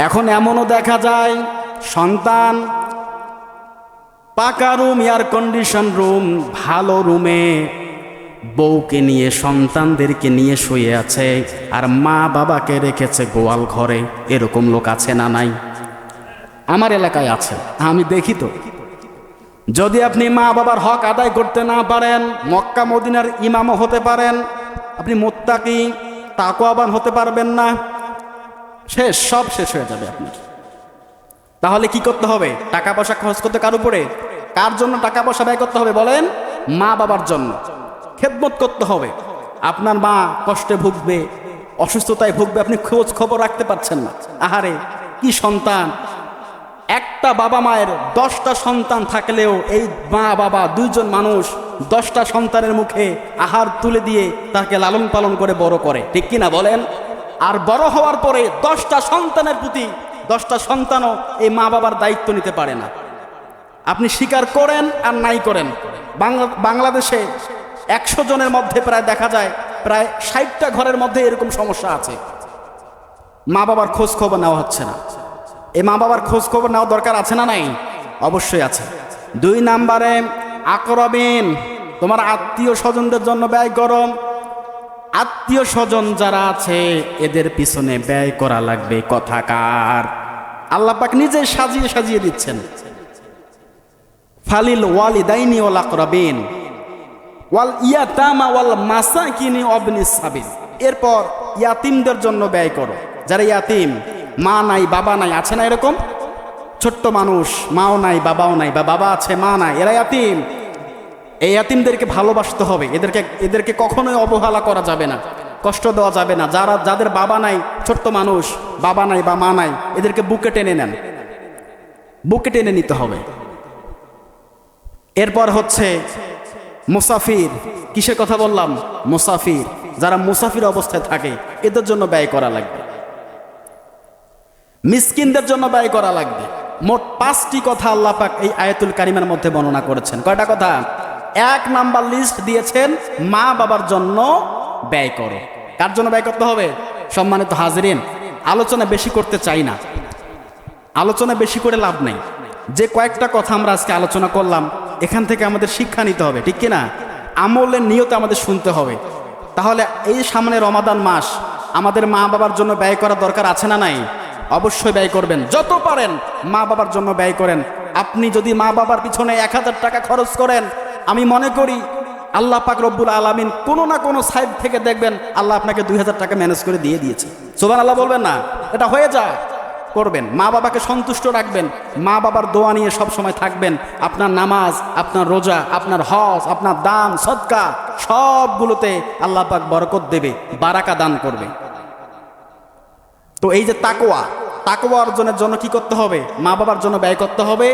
এখন এমনও দেখা যায় সন্তান পাকা রুম, এয়ার কন্ডিশন রুম, ভালো রুমে বউকে নিয়ে সন্তানদেরকে নিয়ে শুয়ে আছে, আর মা বাবাকে রেখেছে গোয়াল ঘরে। এরকম লোক আছে না নাই? আমার এলাকায় আছে, আমি দেখি তো। যদি আপনি মা বাবার হক আদায় করতে না পারেন, মক্কা মদিনার ইমামও হতে পারেন, আপনি মুত্তাকি তাকওয়াবান হতে পারবেন না, শেষ, সব শেষ হয়ে যাবে আপনার। তাহলে কি করতে হবে? টাকা পয়সা খরচ করতে কার উপরে? কার জন্য টাকা পয়সা ব্যয় করতে হবে বলেন? মা বাবার জন্য। খেদমত করতে হবে। আপনার মা কষ্টে ভুগবে, অসুস্থতায় ভুগবে, আপনি খোঁজ খবর রাখতে পারছেন না। আহারে কি সন্তান! একটা বাবা মায়ের 10টা সন্তান থাকলেও এই মা বাবা দুইজন মানুষ 10টা সন্তানের মুখে আহার তুলে দিয়ে তাকে লালন পালন করে বড় করে, ঠিক কিনা বলেন? আর বড় হওয়ার পরে 10টা সন্তানের প্রতি 10টা সন্তানও এই মা বাবার দায়িত্ব নিতে পারে না। আপনি স্বীকার করেন আর নাই করেন, বাংলাদেশে 100 জনের মধ্যে প্রায় দেখা যায় প্রায় 60টা ঘরের মধ্যে এরকম সমস্যা আছে। মা বাবার খোঁজ খবর নেওয়া হচ্ছে না। এই মা বাবার খোঁজ খবর নেওয়া দরকার আছে না নাই? অবশ্যই আছে। 2 নাম্বারে আকরাবিন, তোমার আত্মীয় স্বজনদের জন্য ব্যয় করো। আত্মীয় স্বজন যারা আছে এদের পিছনে ব্যয় করা লাগবে। কথাকার আল্লাহ পাক নিজে সাজিয়ে সাজিয়ে দিচ্ছেন, ফালিল ওয়ালিদাইনি ওয়াল আকরাবিন ওয়াল ইয়াতামা ওয়াল মাসাকিনি ওয়াবনিস সাবিল। এরপর ইয়াতিমদের জন্য ব্যয় করো। যারা ইয়াতিম, মা নাই বাবা নাই, আছে না এরকম ছোট্ট মানুষ, মাও নাই বাবাও নাই, বা বাবা আছে মা নাই, এরা ইয়াতিম। এই ইয়াতিমদেরকে ভালোবাসতে হবে। এদেরকে কখনোই অবহেলা করা যাবে না, কষ্ট দেওয়া যাবে না। যাদের বাবা নাই, ছোট্ট মানুষ, বাবা নাই বা মা নাই, এদেরকে বুকে টেনে নেন, বুকে টেনে নিতে হবে। এরপর হচ্ছে মুসাফির। কিসের কথা বললাম? মুসাফির। যারা মুসাফির অবস্থায় থাকে এদের জন্য ব্যয় করা লাগবে। মিসকিনদের জন্য ব্যয় করা লাগবে। মোট 5টি কথা আল্লাহ পাক এই আয়াতুল কারিমের মধ্যে বর্ণনা করেছেন। কয়টা কথা? 1 নাম্বার লিস্ট দিয়েছেন, মা বাবার জন্য ব্যয় করো। কার জন্য ব্যয় করতে হবে? সম্মানিত হাজিরিন, আলোচনা বেশি করতে চাই না, আলোচনা বেশি করে লাভ নেই। যে কয়েকটা কথা আমরা আজকে আলোচনা করলাম, এখান থেকে আমাদের শিক্ষা নিতে হবে, ঠিক কিনা? আমলের নিয়তে আমাদের শুনতে হবে। তাহলে এই সামনে রমাদান মাস, আমাদের মা বাবার জন্য ব্যয় করার দরকার আছে না নাই? অবশ্যই ব্যয় করবেন, যত পারেন মা বাবার জন্য ব্যয় করেন। আপনি যদি মা বাবার পিছনে 1000 টাকা খরচ করেন, আমি মনে করি আল্লাহ পাক রব্বুল আলামিন কোনো না কোনো সাইড থেকে দেখবেন আল্লাহ আপনাকে 2000 টাকা ম্যানেজ করে দিয়ে দিয়েছে। সুবহানাল্লাহ বলবেন না? এটা হয়ে যায়। করবেন, মা বাবাকে সন্তুষ্ট রাখবেন, মা বাবার দোয়া নিয়ে সব সময় থাকবেন। আপনার নামাজ, আপনার রোজা, আপনার হজ, আপনার দান সদকা, সবগুলোতে আল্লাহ পাক বরকত দেবে, বারাকা দান করবে। তো এই যে তাকওয়া অর্জনের জন্য কি করতে হবে? মা বাবার জন্য ব্যয় করতে হবে।